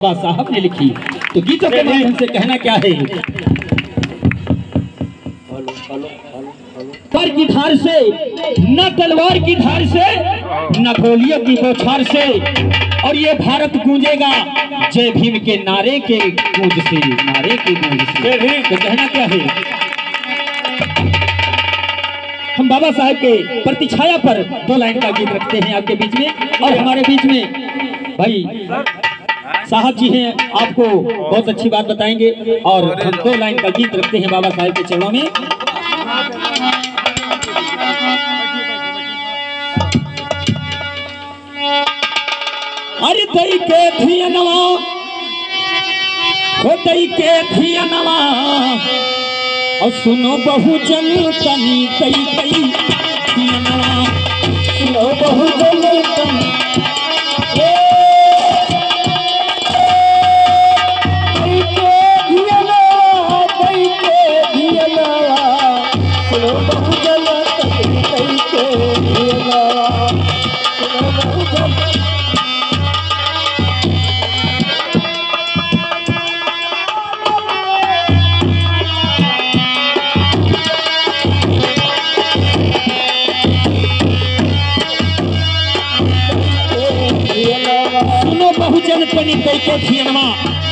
बाबा साहब ने लिखी। तो गीतों के माध्यम से कहना क्या है, पर की धार से न तलवार की धार से न गोलियों की बौछार से, और ये भारत गूंजेगा जय भीम के नारे के गूंज से, नारे के गूंज से। तो कहना क्या है, हम बाबा साहब के प्रतिछाया पर 2 लाइन का गीत रखते हैं आपके बीच में, और हमारे बीच में भाई साहब जी हैं, आपको बहुत अच्छी बात बताएंगे, और हम 2 लाइन का गीत रखते हैं बाबा साहब के चरणों में। अरे दई के धियनवा, हो दई के धियनवा, और सुनो बहुजन तनी कई कई धियनवा, सुनो बहुजन तनी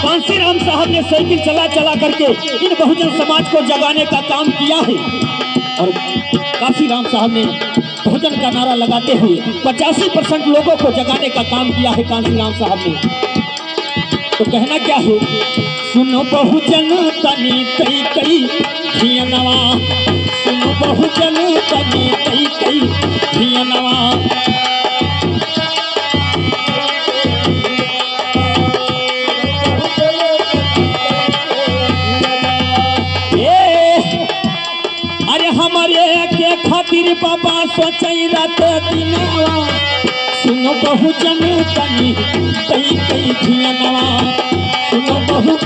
कांसी राम साहब ने साइकिल चला चला करके इन बहुजन समाज को जगाने का काम किया है, और कांसी राम साहब ने बहुजन का नारा लगाते हुए 85% लोगों को जगाने का काम किया है कांसी राम साहब ने। तो कहना क्या है, सुनो बहुजन तनी कई कई धियनवा, सुनो बहुजन तनी कई कई धियनवा, खातिर बाबा सोचई रात दिनवा, सुनो बहुजन तनी कई कई धियनवा, सुनो बहु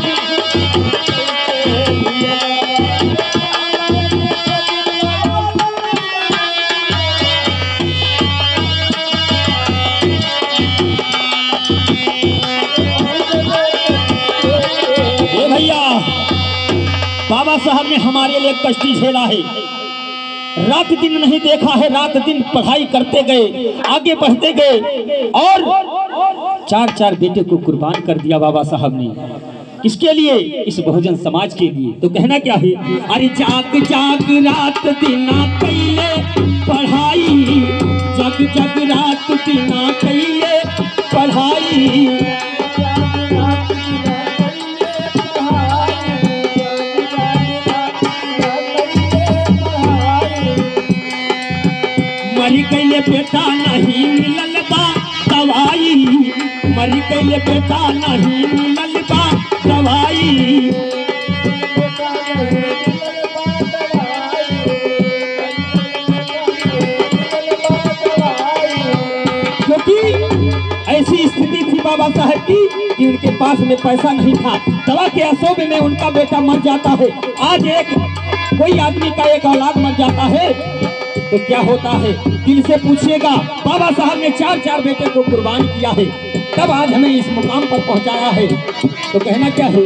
भैया बाबा साहब ने हमारे लिए कष्टी झेला है, रात दिन नहीं देखा है, रात दिन पढ़ाई करते गए, आगे बढ़ते गए, और 4 बेटे को कुर्बान कर दिया बाबा साहब ने। किसके लिए? इस बहुजन समाज के लिए। तो कहना क्या है, अरे जाग जाग रात दिन कैले पढ़ाई, जग जग रात दिन कैले पढ़ाई, मरी कैले बेटा नहीं मिलल बा दवाई, मरी कैले बेटा नहीं मिलल बा दवाई, क्योंकि ऐसी स्थिति थी बाबा साहब की कि उनके पास में पैसा नहीं था, दवा के असोब में उनका बेटा मर जाता है। आज कोई आदमी का एक औलाद मर जाता है तो क्या होता है, दिल से पूछिएगा। बाबा साहब ने 4 बेटे को कुर्बान किया है, तब आज हमें इस मुकाम पर पहुंचाया है। तो कहना क्या है,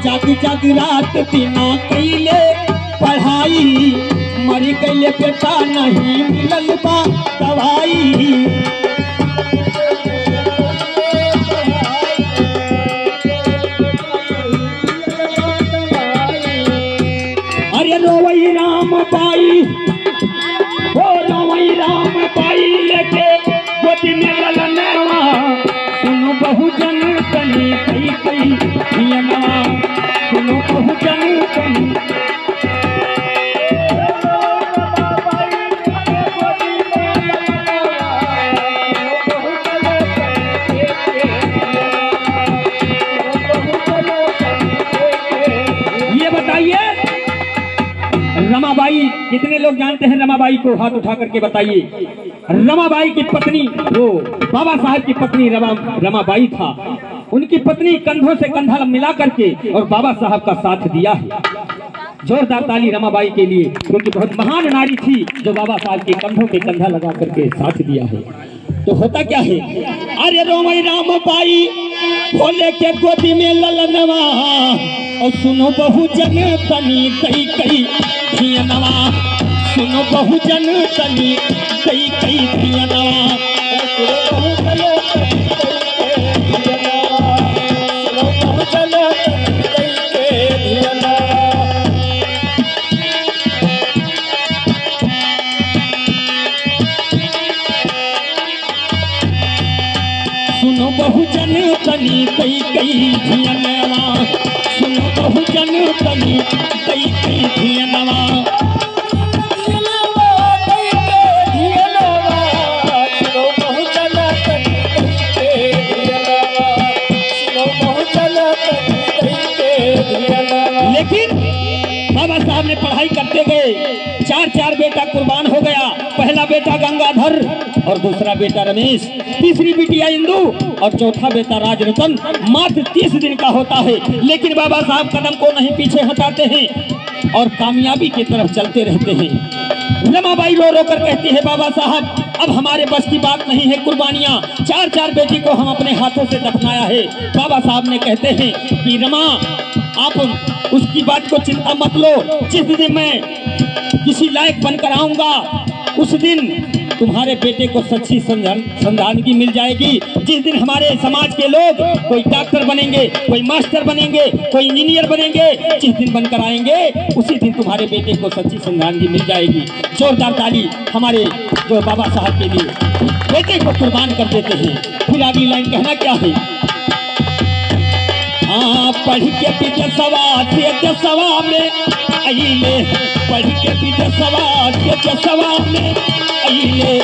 जग जग रात दिन कैले पढ़ाई, मरी कैले बेटा नहीं मिलल बा दवाई, अरे रोवई राम बाई, हो रोवई राम बाई लेके गोदी में ललनवा, सुनो बहुजन तनी कई कई धियनवा, सुनो बहुजन तनी रमाबाई। कितने लोग जानते हैं रमाबाई को? हाथ उठा करके बताइए। रमाबाई की पत्नी, वो बाबा साहब की पत्नी रमाबाई था, उनकी पत्नी कंधों से कंधा मिला करके और बाबा साहब का साथ दिया है। जोरदार ताली रमाबाई के लिए, क्योंकि बहुत महान नारी थी जो बाबा साहब के कंधों पे कंधा लगा करके साथ दिया है। तो होता क्या है, अरे रोमई राम बाई भोले के गोदी में ललनवा और सुनो बहुजन तनी कई कई धियनवा, सुनो बहुजन तनी कई कई धियनवा। सुनो बहुजन तनी कई कई धियनवा, सुनो बहुजन तनी कई कई धियनवा। लेकिन बाबा साहब ने पढ़ाई करते गए, चार बेटा कुर्बान हो गया। पहला बेटा गंगाधर और दूसरा बेटा रमेश, तीसरी बिटिया इंदू और चौथा बेटा राजरतन। मात्र 30 दिन का होता है, लेकिन बाबा साहब कदम को नहीं पीछे हटाते हैं और कामयाबी की तरफ चलते रहते हैं। रमाबाई रो रो कर कहती है, बाबा साहब अब हमारे बस की बात नहीं है कुर्बानियाँ, चार बेटी को हम अपने हाथों से दफनाया है। बाबा साहब ने कहते हैं कि रमा आप उसकी बात को चिंता मत लो, जिस दिन मैं किसी लायक बनकर आऊंगा उस दिन तुम्हारे बेटे को सच्ची संधानगी मिल जाएगी। जिस दिन हमारे समाज के लोग कोई डॉक्टर बनेंगे, कोई मास्टर बनेंगे, कोई इंजीनियर बनेंगे, जिस दिन बनकर आएंगे उसी दिन तुम्हारे बेटे को सच्ची संधानगी मिल जाएगी। जोरदार ताली हमारे जो बाबा साहब के लिए बेटे को कुर्बान कर देते हैं। फिर अगली लाइन कहना क्या है, पढ़ के विदेशवा से देशवा में अइले, पढ़ के विदेशवा से देशवा में अइले,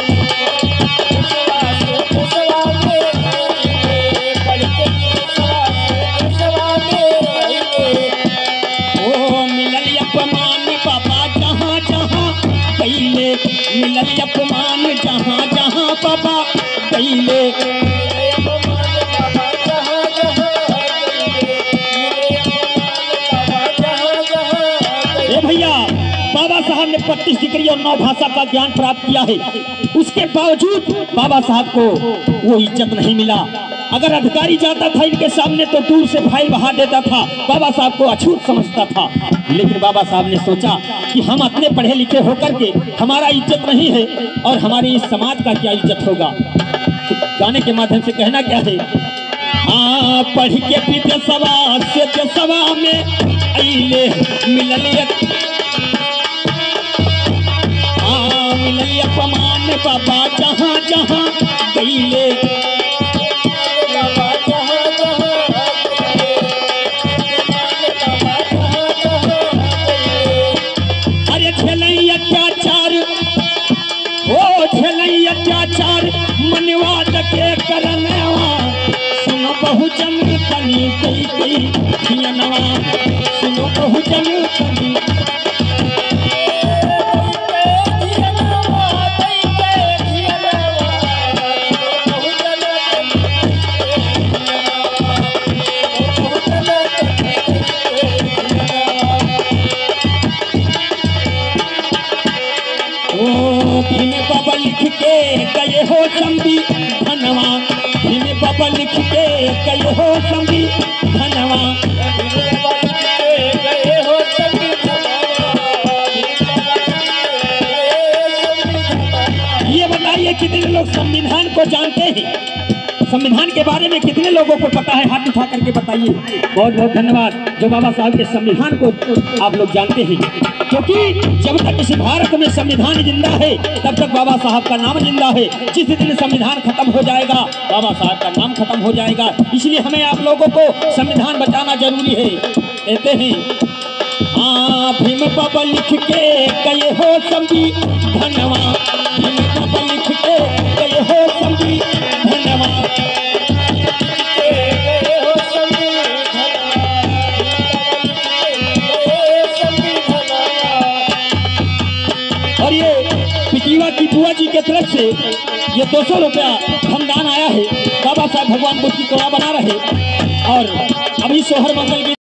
ओ मिलल अपमान बाबा जहाँ जहाँ कैले, मिलल अपमान जहाँ जहाँ बाबा कैले। भैया बाबा साहब ने 35 डिग्री और 9 भाषा का ज्ञान प्राप्त किया है, उसके बावजूद बाबा साहब को वो इज्जत नहीं मिला। अगर अधिकारी जाता था इनके सामने तो दूर से फाइल बहा देता था, बाबा साहब को अछूत समझता था। लेकिन बाबा साहब ने सोचा कि हम इतने पढ़े लिखे होकर के हमारा इज्जत नहीं है और हमारे इस समाज का क्या इज्जत होगा। तो गाने के माध्यम से कहना क्या है, पढ़ के विदेशवा से देशवा में अइले, मिलल अपमान बाबा जहाँ जहाँ कैले। अरे झेलई अत्याचार, ओ झेलई अत्याचार मनवाद के करनवा, सुनो बहुजन तनी कई कई धियनवा, सुनो बहुजन तनी। भीम बाबा लिख के गए हो संविधानवा, भीम बाबा लिख के गए हो संविधानवा। ये बताइए कितने लोग संविधान को जानते हैं, संविधान के बारे में कितने लोगों को पता है, हाथ उठा करके बताइए। बहुत बहुत धन्यवाद जो बाबा साहब के संविधान को आप लोग जानते हैं, क्योंकि जब तक इस भारत में संविधान जिंदा है तब तक बाबा साहब का नाम जिंदा है। जिस दिन संविधान खत्म हो जाएगा बाबा साहब का नाम खत्म हो जाएगा। इसलिए हमें आप लोगों को संविधान बचाना जरूरी है। कहते हैं भीम बाबा लिख के गए हो संविधानवा, भीम बाबा लिख के गए हो संविधानवा। और ये पिटीवा की बुआ जी के तरफ से ये 200 रुपया धनदान आया है। बाबा साहब भगवान बुद्ध की कला बना रहे और अभी सोहर मंगल की